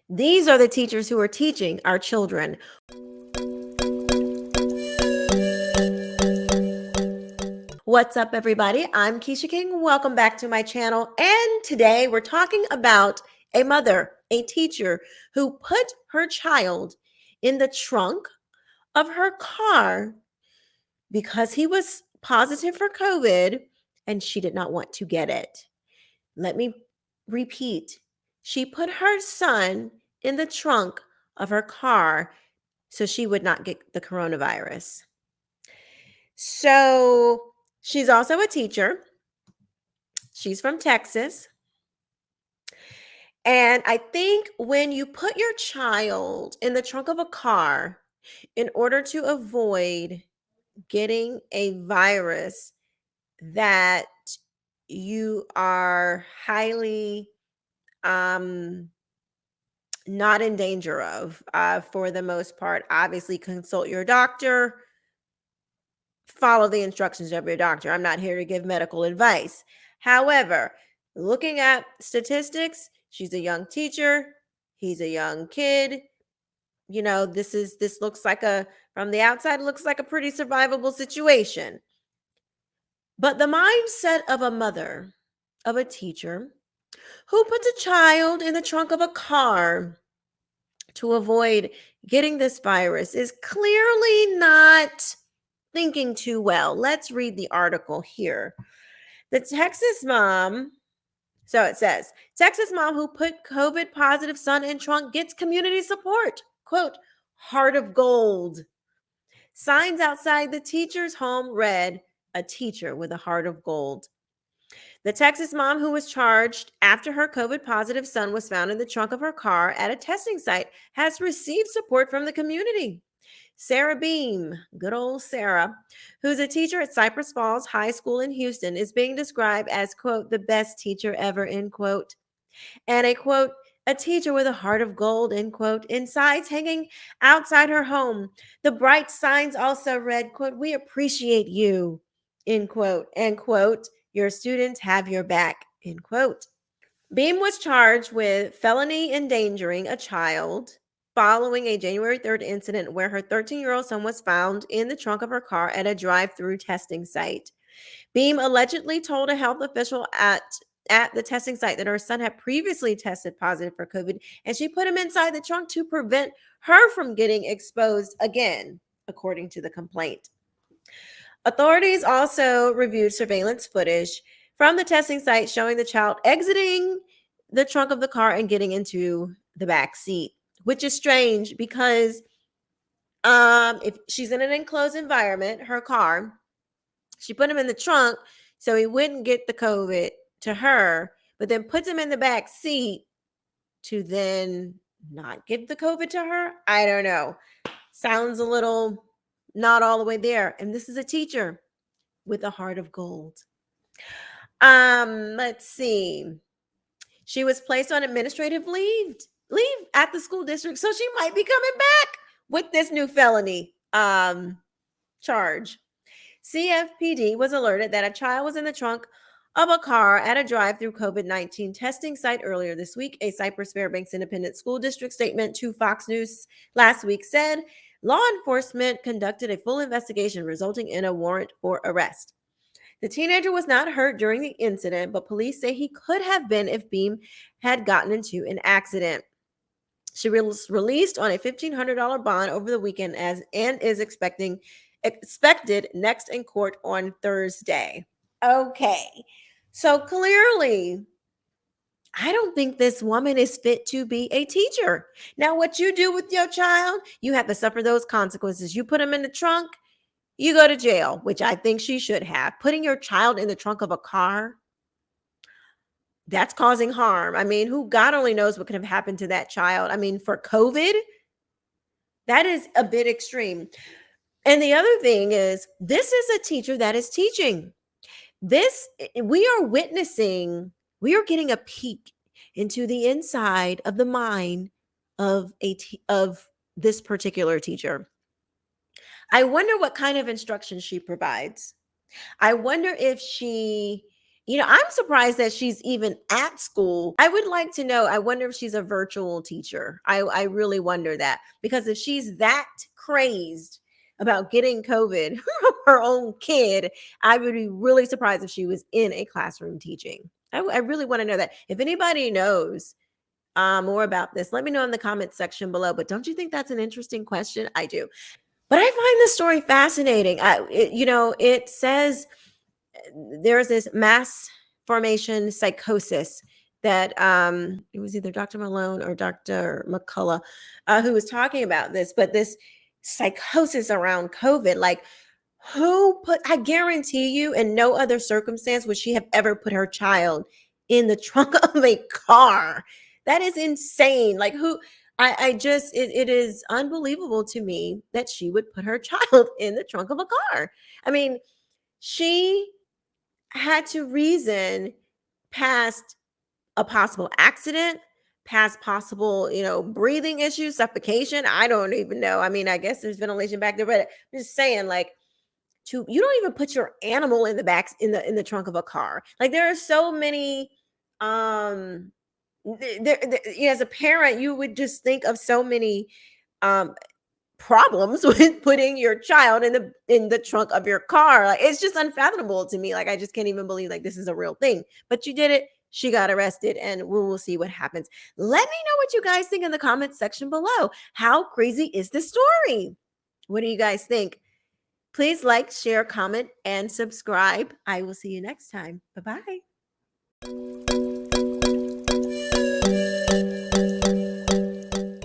These are the teachers who are teaching our children. What's up, everybody? I'm Keisha King. Welcome back to my channel. And today we're talking about a mother, a teacher who put her child in the trunk of her car because he was positive for COVID and she did not want to get it. Let me repeat. She put her son in the trunk of her car so she would not get the coronavirus. So she's also a teacher. She's from Texas. And I think when you put your child in the trunk of a car in order to avoid getting a virus that you are highly not in danger of, for the most part, obviously consult your doctor, follow the instructions of your doctor. I'm not here to give medical advice. However, looking at statistics, she's a young teacher, he's a young kid. This looks like from the outside, it looks like a pretty survivable situation. But the mindset of a mother, of a teacher, who puts a child in the trunk of a car to avoid getting this virus is clearly not thinking too well. Let's read the article here. The Texas mom, so it says, Texas mom who put COVID positive son in trunk gets community support. Quote, heart of gold. Signs outside the teacher's home read, a teacher with a heart of gold. The Texas mom who was charged after her COVID positive son was found in the trunk of her car at a testing site has received support from the community. Sarah Beam, good old Sarah, who's a teacher at Cypress Falls High School in Houston, is being described as, quote, the best teacher ever, end quote. And a, quote, a teacher with a heart of gold, end quote, in signs hanging outside her home. The bright signs also read, quote, we appreciate you, end quote, and, quote, your students have your back, end quote. Beam was charged with felony endangering a child following a January 3rd incident where her 13-year-old son was found in the trunk of her car at a drive-through testing site. Beam allegedly told a health official at the testing site that her son had previously tested positive for COVID, and she put him inside the trunk to prevent her from getting exposed again, according to the complaint. Authorities also reviewed surveillance footage from the testing site showing the child exiting the trunk of the car and getting into the back seat, which is strange because if she's in an enclosed environment, her car, she put him in the trunk so he wouldn't get the COVID to her, but then puts him in the back seat to then not give the COVID to her. I don't know. Sounds a little not all the way there. And this is a teacher with a heart of gold. Let's see. She was placed on administrative leave at the school district, so she might be coming back with this new felony charge. CFPD was alerted that a child was in the trunk of a car at a drive-through COVID-19 testing site earlier this week. A Cypress Fairbanks Independent School District statement to Fox News last week said law enforcement conducted a full investigation resulting in a warrant for arrest. The teenager was not hurt during the incident, but police say he could have been if Beam had gotten into an accident. She was released on a $1,500 bond over the weekend and is expected next in court on Thursday. Okay, so clearly, I don't think this woman is fit to be a teacher. Now, what you do with your child, you have to suffer those consequences. You put them in the trunk, you go to jail, which I think she should have. Putting your child in the trunk of a car, that's causing harm. I mean, who God only knows what could have happened to that child. I mean, for COVID, that is a bit extreme. And the other thing is, this is a teacher that is teaching. We are getting a peek into the inside of the mind of this particular teacher. I wonder what kind of instruction she provides. I wonder if she I'm surprised that she's even at school. I would like to know. I wonder if she's a virtual teacher. I really wonder that, because if she's that crazed about getting COVID from her own kid, I would be really surprised if she was in a classroom teaching. I really want to know that. If anybody knows more about this, let me know in the comments section below. But don't you think that's an interesting question? I do. But I find this story fascinating. It says there's this mass formation psychosis that it was either Dr. Malone or Dr. McCullough who was talking about this, but this psychosis around COVID, like I guarantee you, in no other circumstance would she have ever put her child in the trunk of a car. That is insane. Like who I just it is unbelievable to me that she would put her child in the trunk of a car. I mean, she had to reason past a possible accident, past possible, breathing issues, suffocation. I don't even know. I mean, I guess there's ventilation back there, but I'm just saying, like, you don't even put your animal in the back in the trunk of a car. Like, there are so many. As a parent, you would just think of so many um problems with putting your child in the trunk of your car. Like, it's just unfathomable to me. Like, I just can't even believe like this is a real thing. But you did it. She got arrested, and we will see what happens. Let me know what you guys think in the comments section below. How crazy is this story? What do you guys think? Please like, share, comment, and subscribe. I will see you next time. Bye bye.